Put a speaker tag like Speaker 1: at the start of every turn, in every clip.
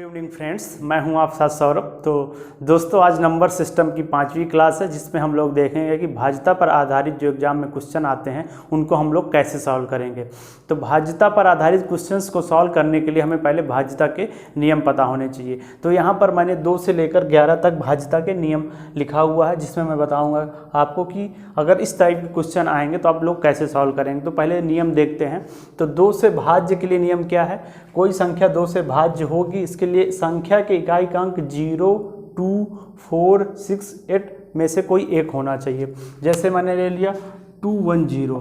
Speaker 1: Evening friends, मैं हूं आप साथ सौरभ। तो दोस्तों, आज नंबर सिस्टम की 5वीं क्लास है, जिसमें हम लोग देखेंगे कि भाज्यता पर आधारित जो एग्जाम में क्वेश्चन आते हैं उनको हम लोग कैसे सॉल्व करेंगे। तो भाज्यता पर आधारित क्वेश्चंस को सॉल्व करने के लिए हमें पहले भाज्यता के नियम पता होने चाहिए। तो यहाँ पर मैंने 2 से लेकर 11 तक भाज्यता के नियम लिखा हुआ है, जिसमें मैं बताऊँगा आपको कि अगर इस टाइप के क्वेश्चन आएंगे तो आप लोग कैसे सॉल्व करेंगे। तो पहले नियम देखते हैं। तो 2 से भाज्य के लिए नियम क्या है? कोई संख्या 2 से भाज्य होगी, इसके लिए संख्या के इकाई का अंक 0, 2, 4, 6, 8 में से कोई एक होना चाहिए। जैसे मैंने ले लिया 210,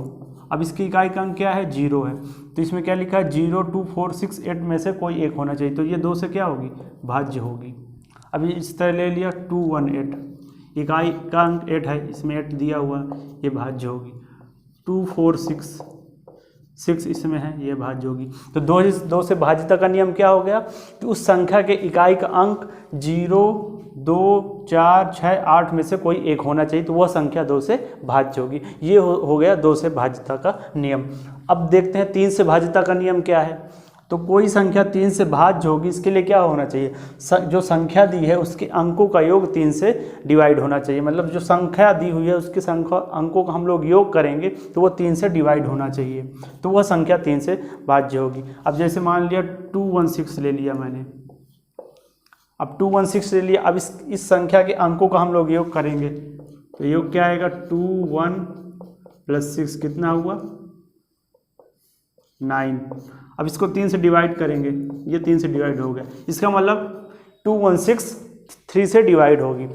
Speaker 1: अब इसकी इकाई का अंक क्या है? 0 है। तो इसमें क्या लिखा है? 0, 2, 4, 6, 8 में से कोई एक होना चाहिए। तो ये 2 से क्या होगी? भाज्य होगी। अभी इस तरह ले लिया 218, इकाई का अंक 8 है, इसमें 8 दिया हुआ है, ये भाज्य होगी। 2, 4, 6 इसमें है, ये भाज्य होगी। तो 2 से भाज्यता का नियम क्या हो गया कि उस संख्या के इकाई का अंक 0, 2, 4, 6, 8 में से कोई एक होना चाहिए, तो वह संख्या 2 से भाज्य होगी। ये हो गया 2 से भाज्यता का नियम। अब देखते हैं 3 से भाज्यता का नियम क्या है। तो कोई संख्या 3 से भाज्य होगी, इसके लिए क्या होना चाहिए? जो संख्या दी है उसके अंकों का योग 3 से डिवाइड होना चाहिए। मतलब जो संख्या दी हुई है उसके अंकों का हम लोग योग करेंगे तो वो 3 से डिवाइड होना चाहिए, तो वह संख्या 3 से भाज्य होगी। अब जैसे मान लिया 216 ले लिया मैंने, अब 216 ले लिया। अब इस संख्या के अंकों का हम लोग योग करेंगे, तो योग क्या आएगा? 21 + 6 कितना हुआ? 9। अब इसको 3 से डिवाइड करेंगे, ये 3 से डिवाइड हो गया। इसका मतलब 216 3 से डिवाइड होगी।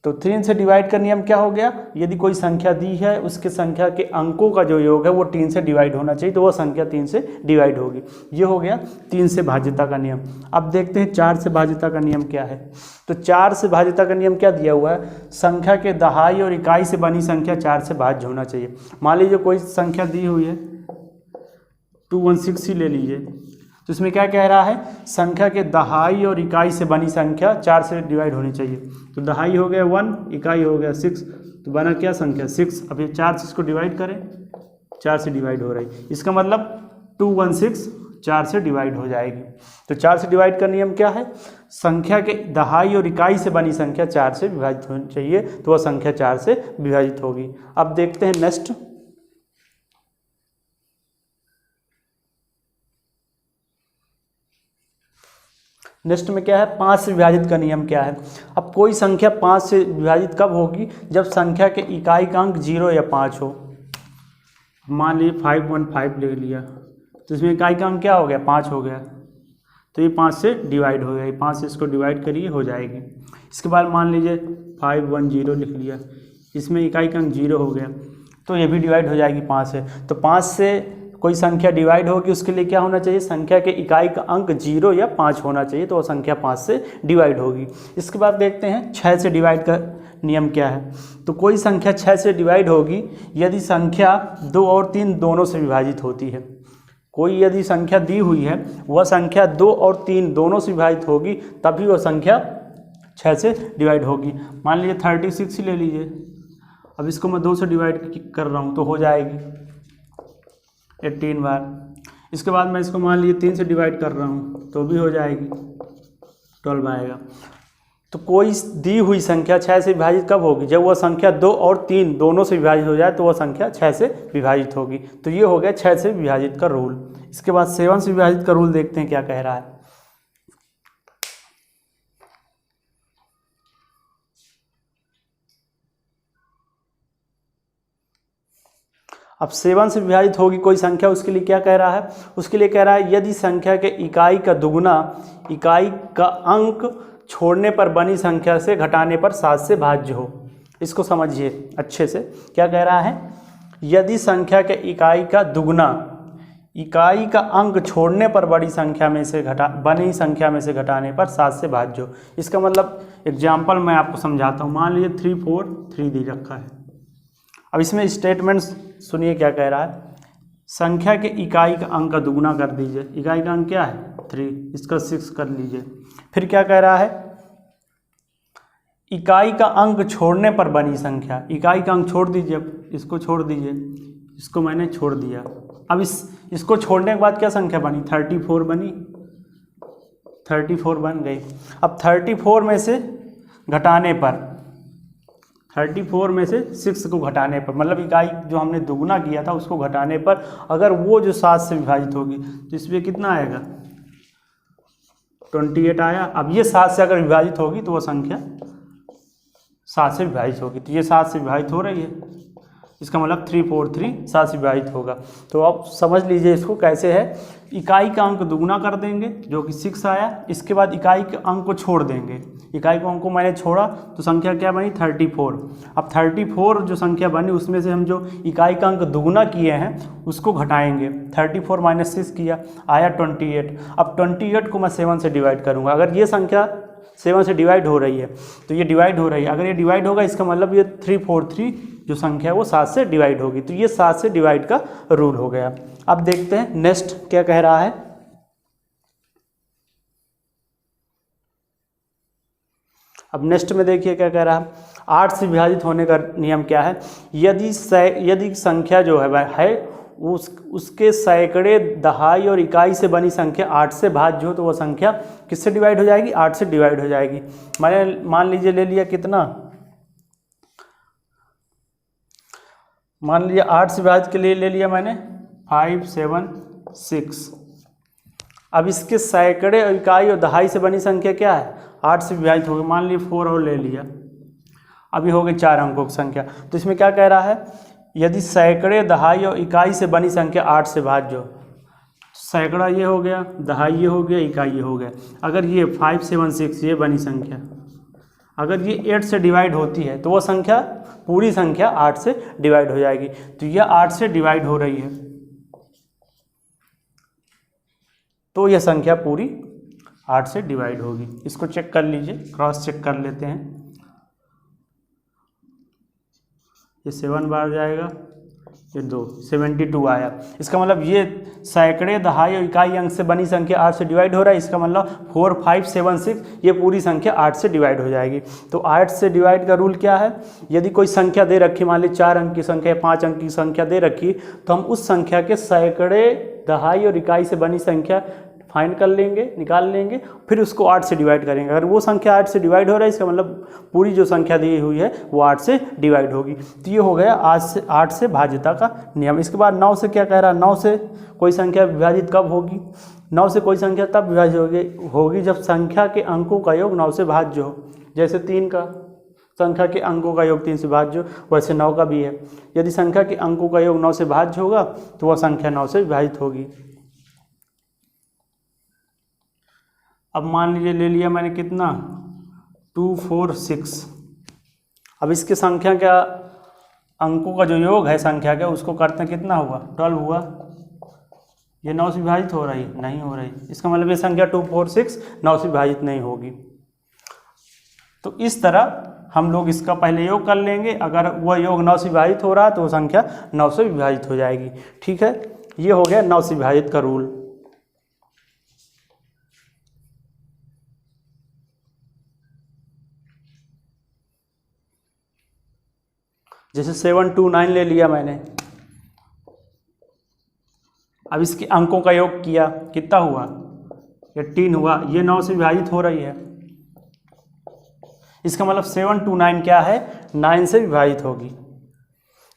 Speaker 1: तो 3 से डिवाइड का नियम क्या हो गया? यदि कोई संख्या दी है उसके संख्या के अंकों का जो योग है वो 3 से डिवाइड होना चाहिए, तो वह संख्या 3 से डिवाइड होगी। ये हो गया 3 से भाज्यता का नियम। अब देखते हैं 4 से भाज्यता का नियम क्या है। तो 4 से भाज्यता का नियम क्या दिया हुआ है? संख्या के दहाई और इकाई से बनी संख्या 4 से भाज्य होना चाहिए। मान लीजिए कोई संख्या दी हुई है 216 ही ले लीजिए, तो इसमें क्या कह रहा है? संख्या के दहाई और इकाई से बनी संख्या 4 से डिवाइड होनी चाहिए। तो दहाई हो गया 1, इकाई हो गया 6, तो बना क्या संख्या? 6। अब ये 4 से इसको डिवाइड करें, 4 से डिवाइड हो रही है, इसका मतलब 216 4 से डिवाइड हो जाएगी। तो 4 से डिवाइड का नियम क्या है? संख्या के दहाई और इकाई से बनी संख्या 4 से विभाजित होनी चाहिए, तो वह संख्या 4 से विभाजित होगी। अब देखते हैं नेक्स्ट। नेक्स्ट में क्या है? 5 से विभाजित का नियम क्या है? अब कोई संख्या 5 से विभाजित कब होगी? जब संख्या के इकाई का अंक 0 या 5 हो। मान लीजिए 515 ले लिया, तो इसमें इकाई का अंक क्या हो गया? 5 हो गया, तो ये 5 से डिवाइड हो गया। 5 से इसको डिवाइड करिए, हो जाएगी। इसके बाद मान लीजिए 510 लिख लिया, इसमें इकाई का अंक 0 हो गया, तो ये भी डिवाइड हो जाएगी 5 से। तो 5 से कोई संख्या डिवाइड होगी, उसके लिए क्या होना चाहिए? संख्या के इकाई का अंक 0 या 5 होना चाहिए, तो वो संख्या 5 से डिवाइड होगी। इसके बाद देखते हैं 6 से डिवाइड का नियम क्या है। तो कोई संख्या 6 से डिवाइड होगी यदि संख्या 2 और 3 दोनों से विभाजित होती है। कोई यदि संख्या दी हुई है, वह संख्या 2 और 3 दोनों से विभाजित होगी, तभी वह संख्या 6 से डिवाइड होगी। मान लीजिए 36 ही ले लीजिए, अब इसको मैं 2 से डिवाइड कर रहा हूँ, तो हो जाएगी 18 बार। इसके बाद मैं इसको मान लीजिए 3 से डिवाइड कर रहा हूँ, तो भी हो जाएगी 12 आएगा। तो कोई दी हुई संख्या 6 से विभाजित कब होगी? जब वह संख्या 2 और 3 दोनों से विभाजित हो जाए, तो वह संख्या 6 से विभाजित होगी। तो ये हो गया 6 से विभाजित का रूल। इसके बाद 7 से विभाजित का रूल देखते हैं क्या कह रहा है। अब 7 से विभाजित होगी कोई संख्या, उसके लिए क्या कह रहा है? उसके लिए कह रहा है यदि संख्या के इकाई का दुगुना इकाई का अंक छोड़ने पर बनी संख्या से घटाने पर 7 से भाज्य हो। इसको समझिए अच्छे से, क्या कह रहा है? यदि संख्या के इकाई का दुगुना इकाई का अंक छोड़ने पर बनी संख्या में से घटाने पर 7 से भाज्य हो। इसका मतलब एग्जाम्पल मैं आपको समझाता हूँ। मान लीजिए 3, 4, 3 दे रखा है। अब इसमें स्टेटमेंट सुनिए क्या कह रहा है। संख्या के इकाई का अंक का दुगुना कर दीजिए, इकाई का अंक क्या है? 3, इसका 6 कर लीजिए। फिर क्या कह रहा है? इकाई का अंक छोड़ने पर बनी संख्या, इकाई का अंक छोड़ दीजिए, अब इसको छोड़ दीजिए, इसको मैंने छोड़ दिया। अब इसको छोड़ने के बाद क्या संख्या बनी? 34 बनी। 34 बन गई। अब 34 में से घटाने पर, 34 में से 6 को घटाने पर, मतलब इकाई जो हमने दुगुना किया था उसको घटाने पर अगर वो जो 7 से विभाजित होगी तो इसमें कितना आएगा, 28 आया। अब ये 7 से अगर विभाजित होगी तो वह संख्या 7 से विभाजित होगी, तो ये 7 से विभाजित हो रही है, इसका मतलब 343 7 से विभाजित होगा। तो अब समझ लीजिए इसको कैसे है, इकाई का अंक दुगुना कर देंगे जो कि 6 आया, इसके बाद इकाई के अंक को छोड़ देंगे, इकाई के अंक को मैंने छोड़ा तो संख्या क्या बनी 34। अब 34 जो संख्या बनी उसमें से हम जो इकाई का अंक दुगुना किए हैं उसको घटाएंगे, 34 माइनस 6 किया, आया 28। अब 28 को मैं 7 से डिवाइड करूँगा, अगर ये संख्या 7 से डिवाइड हो रही है तो ये डिवाइड हो रही है, अगर ये डिवाइड होगा इसका मतलब ये 343 जो संख्या है वो 7 से डिवाइड होगी, तो ये 7 से डिवाइड का रूल हो गया। अब देखते हैं नेक्स्ट क्या कह रहा है। अब नेक्स्ट में देखिए क्या कह रहा है, 8 से विभाजित होने का नियम क्या है, यदि संख्या जो है उसके सैकड़े, दहाई और इकाई से बनी संख्या 8 से भाज्य हो तो वह संख्या किससे डिवाइड हो जाएगी, 8 से डिवाइड हो जाएगी। मैंने मान लीजिए ले लिया कितना, मान लीजिए 8 से विभाजित के लिए ले लिया मैंने 576। अब इसके सैकड़े, इकाई और दहाई से बनी संख्या क्या है, 8 से विभाजित हो गई, मान लीजिए 4 और ले लिया, अभी हो गई 4 अंकों की संख्या। तो इसमें क्या कह रहा है, यदि सैकड़े, दहाई और इकाई से बनी संख्या 8 से भाज्य हो, सैकड़ा ये हो गया, दहाई ये हो गया, इकाई ये हो गया, अगर ये 576 ये बनी संख्या अगर ये 8 से डिवाइड होती है तो वो संख्या, पूरी संख्या 8 से डिवाइड हो जाएगी, तो यह 8 से डिवाइड हो रही है तो यह संख्या पूरी 8 से डिवाइड होगी। इसको चेक कर लीजिए, क्रॉस चेक कर लेते हैं, ये 7 बार जाएगा, ये 2, 72 आया। इसका मतलब ये सैकड़े, दहाई और इकाई अंक से बनी संख्या 8 से डिवाइड हो रहा है, इसका मतलब 4576 ये पूरी संख्या 8 से डिवाइड हो जाएगी। तो 8 से डिवाइड का रूल क्या है, यदि कोई संख्या दे रखी, मान ली 4 अंक की संख्या, 5 अंक की संख्या दे रखी, तो हम उस संख्या के सैकड़े, दहाई और इकाई से बनी संख्या फाइंड कर लेंगे, निकाल लेंगे, फिर उसको 8 से डिवाइड करेंगे। अगर वो संख्या 8 से डिवाइड हो रहा है इसका मतलब पूरी जो संख्या दी हुई है वो 8 से डिवाइड होगी। तो ये हो गया 8 से भाज्यता का नियम। इसके बाद 9 से क्या कह रहा है, 9 से कोई संख्या विभाजित कब होगी, 9 से कोई संख्या तब विभाजित होगी जब संख्या के अंकों का योग 9 से भाज्य हो। जैसे 3 का संख्या के अंकों का योग 3 से भाज्य हो, वैसे 9 का भी है, यदि संख्या के अंकों का योग 9 से भाज्य होगा तो वह संख्या 9 से विभाजित होगी। अब मान लीजिए ले लिया मैंने कितना 246, अब इसके संख्या का अंकों का जो योग है संख्या का उसको करते हैं, कितना हुआ 12 हुआ, ये 9 से विभाजित हो रही नहीं हो रही, इसका मतलब ये संख्या 246 9 से विभाजित नहीं होगी। तो इस तरह हम लोग इसका पहले योग कर लेंगे, अगर वह योग 9 से विभाजित हो रहा है तो वो संख्या 9 से विभाजित हो जाएगी। ठीक है, ये हो गया 9 से विभाजित का रूल। जैसे 729 ले लिया मैंने, अब इसके अंकों का योग किया, कितना हुआ 18 हुआ, ये 9 से विभाजित हो रही है, इसका मतलब 729 क्या है 9 से विभाजित होगी।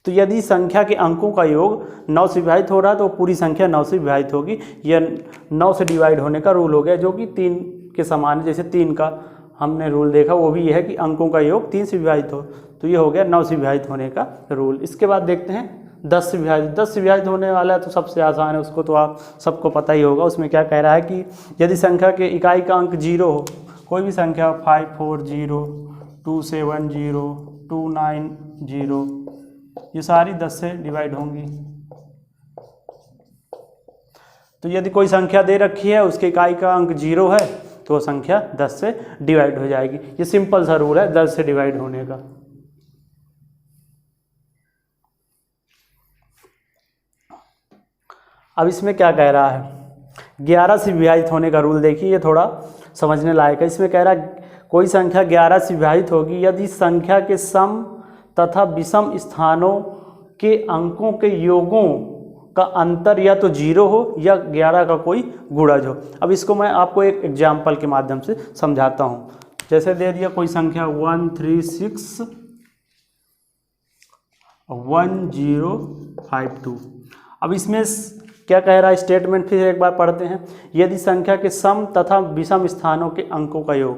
Speaker 1: तो यदि संख्या के अंकों का योग 9 से विभाजित हो रहा है तो पूरी संख्या 9 से विभाजित होगी। यह 9 से डिवाइड होने का रूल हो गया, जो कि 3 के समान है। जैसे 3 का हमने रूल देखा, वो भी यह है कि अंकों का योग 3 से विभाजित हो, तो ये हो गया 9 से विभाजित होने का रूल। इसके बाद देखते हैं 10 से विभाजित। 10 से विभाजित होने वाला है तो सबसे आसान है, उसको तो आप सबको पता ही होगा। उसमें क्या कह रहा है कि यदि संख्या के इकाई का अंक 0 हो, कोई भी संख्या 540, 270, 290, ये सारी 10 से डिवाइड होंगी। तो यदि कोई संख्या दे रखी है उसके इकाई का अंक 0 है तो वो संख्या 10 से डिवाइड हो जाएगी। ये सिंपल सा रूल है 10 से डिवाइड होने का। अब इसमें क्या कह रहा है 11 से विभाजित होने का रूल देखिए, ये थोड़ा समझने लायक है। इसमें कह रहा है कोई संख्या 11 से विभाजित होगी यदि संख्या के सम तथा विषम स्थानों के अंकों के योगों का अंतर या तो 0 हो या 11 का कोई गुणज हो। अब इसको मैं आपको एक एग्जाम्पल के माध्यम से समझाता हूँ। जैसे दे दिया कोई संख्या 1361052। अब इसमें क्या कह रहा है स्टेटमेंट, फिर एक बार पढ़ते हैं। यदि संख्या के सम तथा विषम स्थानों के अंकों का योग,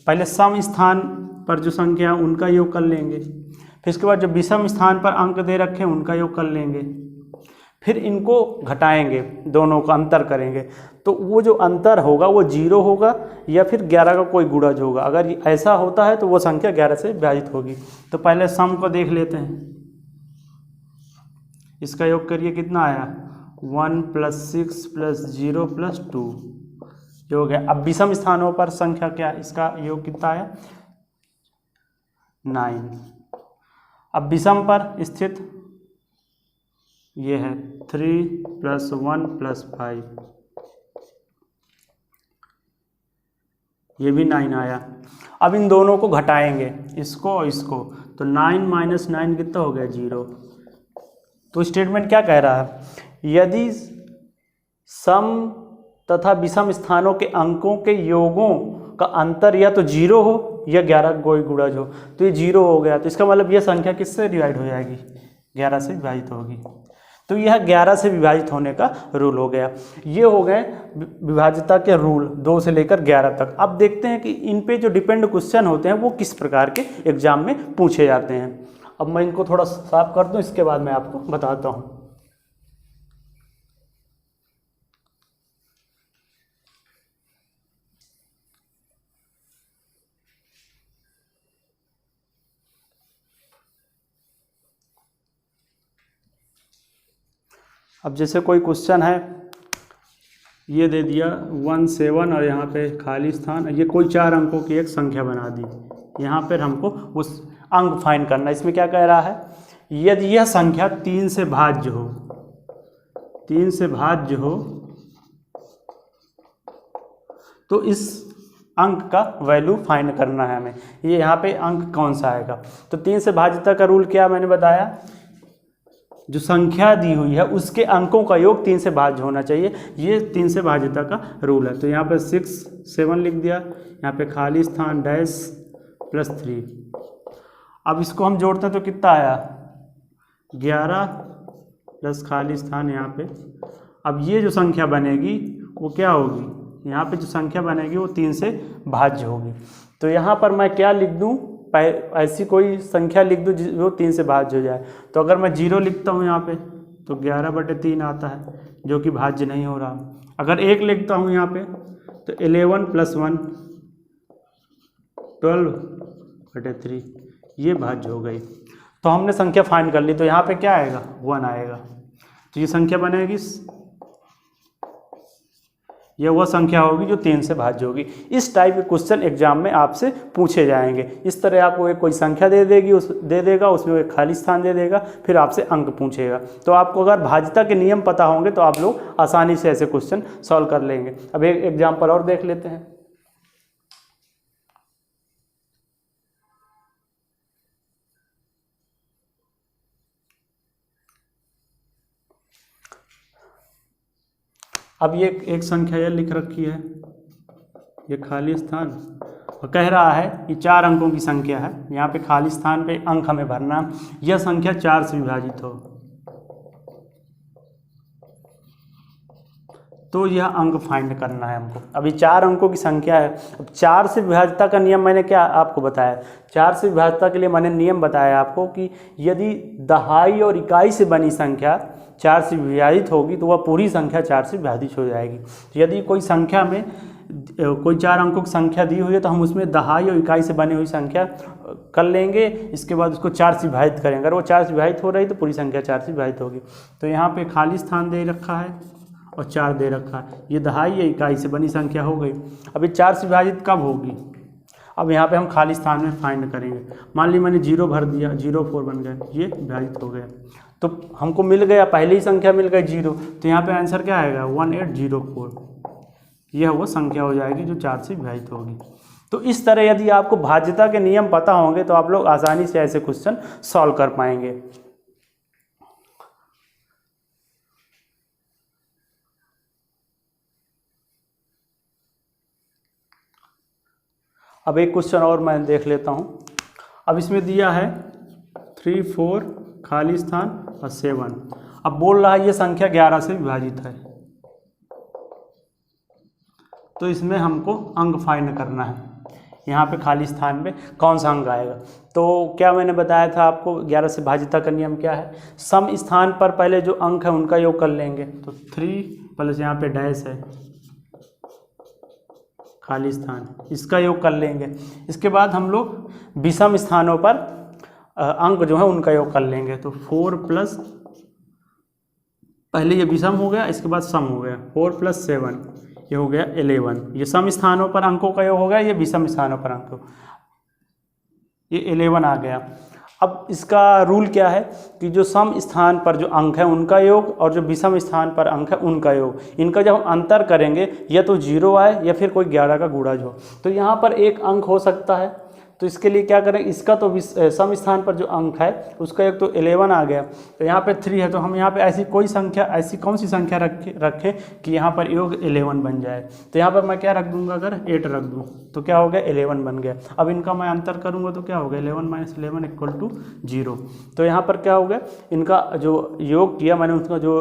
Speaker 1: पहले सम स्थान पर जो संख्या है उनका योग कर लेंगे, फिर इसके बाद जो विषम स्थान पर अंक दे रखे हैं उनका योग कर लेंगे, फिर इनको घटाएंगे, दोनों का अंतर करेंगे, तो वो जो अंतर होगा वो 0 होगा या फिर 11 का कोई गुणज होगा। अगर ऐसा होता है तो वो संख्या 11 से विभाजित होगी। तो पहले सम को देख लेते हैं, इसका योग करिए, कितना आया 1 + 6 + 0 + 2 योग है। अब विषम स्थानों पर संख्या क्या, इसका योग कितना आया 9। अब विषम पर स्थित ये है 3 + 1 + 5, ये भी 9 आया। अब इन दोनों को घटाएंगे, इसको और इसको, तो 9 - 9 कितना हो गया 0। तो स्टेटमेंट क्या कह रहा है, यदि सम तथा विषम स्थानों के अंकों के योगों का अंतर या तो 0 हो या 11 का कोई गुणज हो, तो ये 0 हो गया, तो इसका मतलब यह संख्या किससे डिवाइड हो जाएगी, 11 से विभाजित होगी। तो यह 11 से विभाजित होने का रूल हो गया। ये हो गए विभाज्यता के रूल 2 से लेकर 11 तक। अब देखते हैं कि इन पे जो डिपेंड क्वेश्चन होते हैं वो किस प्रकार के एग्जाम में पूछे जाते हैं। अब मैं इनको थोड़ा साफ कर दूं, इसके बाद मैं आपको बताता हूं। अब जैसे कोई क्वेश्चन है, ये दे दिया 17 और यहाँ पे खाली स्थान, ये कोई 4 अंकों की एक संख्या बना दी, यहाँ पर हमको उस अंक फाइंड करना। इसमें क्या कह रहा है, यदि यह संख्या 3 से भाज्य हो, 3 से भाज्य हो तो इस अंक का वैल्यू फाइंड करना है हमें। ये यहाँ पे अंक कौन सा आएगा, तो 3 से भाज्यता का रूल क्या मैंने बताया, जो संख्या दी हुई है उसके अंकों का योग 3 से भाज्य होना चाहिए, ये 3 से भाज्यता का रूल है। तो यहाँ पे 6 7 लिख दिया, यहाँ पे खाली स्थान डैश +3। अब इसको हम जोड़ते हैं तो कितना आया 11 प्लस खाली स्थान यहाँ पे। अब ये जो संख्या बनेगी वो क्या होगी, यहाँ पे जो संख्या बनेगी वो 3 से भाज्य होगी। तो यहाँ पर मैं क्या लिख दूँ, ऐसी कोई संख्या लिख दूँ जो 3 से भाज्य हो जाए। तो अगर मैं 0 लिखता हूँ यहाँ पे तो 11/3 आता है, जो कि भाज्य नहीं हो रहा। अगर 1 लिखता हूँ यहाँ पे तो 11 + 1 12/3, ये भाज्य हो गई। तो हमने संख्या फाइंड कर ली, तो यहाँ पे क्या आएगा 1 आएगा। तो ये संख्या बनेगी, यह वह संख्या होगी जो 3 से भाज्य होगी। इस टाइप के क्वेश्चन एग्जाम में आपसे पूछे जाएंगे। इस तरह आपको एक कोई संख्या दे देगा, उसमें एक खाली स्थान दे देगा, फिर आपसे अंक पूछेगा। तो आपको अगर भाज्यता के नियम पता होंगे तो आप लोग आसानी से ऐसे क्वेश्चन सॉल्व कर लेंगे। अब एक एग्जाम्पल और देख लेते हैं। अब ये एक संख्या यह लिख रखी है, ये खाली स्थान, और कह रहा है कि 4 अंकों की संख्या है। यहाँ पे खाली स्थान पे अंक हमें भरना, यह संख्या 4 से विभाजित हो तो यह अंक फाइंड करना है हमको। अभी 4 अंकों की संख्या है। अब 4 से विभाज्यता का नियम मैंने क्या आपको बताया, 4 से विभाज्यता के लिए मैंने नियम बताया आपको कि यदि दहाई और इकाई से बनी संख्या 4 से विभाजित होगी तो वह पूरी संख्या 4 से विभाजित हो जाएगी। तो यदि कोई संख्या में कोई 4 अंकों की संख्या दी हुई है तो हम उसमें दहाई और इकाई से बनी हुई संख्या कर लेंगे, इसके बाद उसको 4 से विभाजित करेंगे। अगर वो 4 से विभाजित हो रही तो पूरी संख्या 4 से विभाजित होगी। तो यहाँ पे खाली स्थान दे रखा है और 4 दे रखा है, ये दहाई या इकाई से बनी संख्या हो गई। अभी 4 से विभाजित कब होगी, अब यहाँ पे हम खाली स्थान में फाइंड करेंगे। मान ली मैंने 0 भर दिया, 0 4 बन गया, ये विभाजित हो गया। तो हमको मिल गया, पहली संख्या मिल गई 0, तो यहाँ पे आंसर क्या आएगा 1804। यह वो संख्या हो जाएगी जो 4 से विभाजित होगी। तो इस तरह यदि आपको भाज्यता के नियम पता होंगे तो आप लोग आसानी से ऐसे क्वेश्चन सॉल्व कर पाएंगे। अब एक क्वेश्चन और मैं देख लेता हूँ। अब इसमें दिया है 3, 4 खाली स्थान और 7। अब बोल रहा है ये संख्या 11 से विभाजित है, तो इसमें हमको अंक फाइंड करना है। यहाँ पे खाली स्थान पे कौन सा अंक आएगा। तो क्या मैंने बताया था आपको 11 से भाजिता का नियम क्या है, सम स्थान पर पहले जो अंक है उनका योग कर लेंगे। तो 3 प्लस यहाँ पे डैश है खाली स्थान, इसका योग कर लेंगे। इसके बाद हम लोग विषम स्थानों पर अंक जो है उनका योग कर लेंगे। तो 4 प्लस, पहले ये विषम हो गया, इसके बाद सम हो गया, 4 प्लस 7 ये हो गया 11। ये सम स्थानों पर अंकों का योग हो गया, ये विषम स्थानों पर अंकों, ये 11 आ गया। अब इसका रूल क्या है कि जो सम स्थान पर जो अंक है उनका योग और जो विषम स्थान पर अंक है उनका योग, इनका जब हम अंतर करेंगे या तो 0 आए या फिर कोई 11 का गुणज हो। तो यहाँ पर एक अंक हो सकता है, तो इसके लिए क्या करें, इसका तो सम स्थान पर जो अंक है उसका एक तो 11 आ गया, तो यहाँ पे 3 है, तो हम यहाँ पे ऐसी कोई संख्या, ऐसी कौन सी संख्या रखें कि यहाँ पर योग 11 बन जाए। तो यहाँ पर मैं क्या रख दूंगा, अगर 8 रख दूँ तो क्या हो गया 11 बन गया। अब इनका मैं अंतर करूँगा तो क्या हो गया 11 माइनस 11 इक्वल टू 0। तो यहाँ पर क्या हो गया, इनका जो योग किया मैंने, उसका जो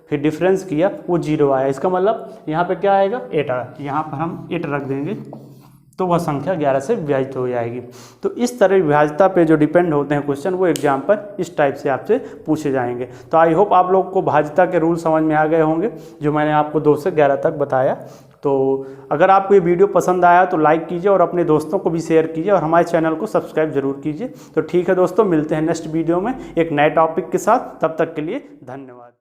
Speaker 1: फिर डिफरेंस किया वो 0 आया। इसका मतलब यहाँ पर क्या आएगा 8 आया, यहाँ पर हम 8 रख देंगे तो वह संख्या 11 से विभाजित हो जाएगी। तो इस तरह विभाज्यता पे जो डिपेंड होते हैं क्वेश्चन, वो एग्जाम पर इस टाइप से आपसे पूछे जाएंगे। तो आई होप आप लोग को भाज्यता के रूल समझ में आ गए होंगे, जो मैंने आपको 2 से 11 तक बताया। तो अगर आपको ये वीडियो पसंद आया तो लाइक कीजिए और अपने दोस्तों को भी शेयर कीजिए और हमारे चैनल को सब्सक्राइब जरूर कीजिए। तो ठीक है दोस्तों, मिलते हैं नेक्स्ट वीडियो में एक नए टॉपिक के साथ। तब तक के लिए धन्यवाद।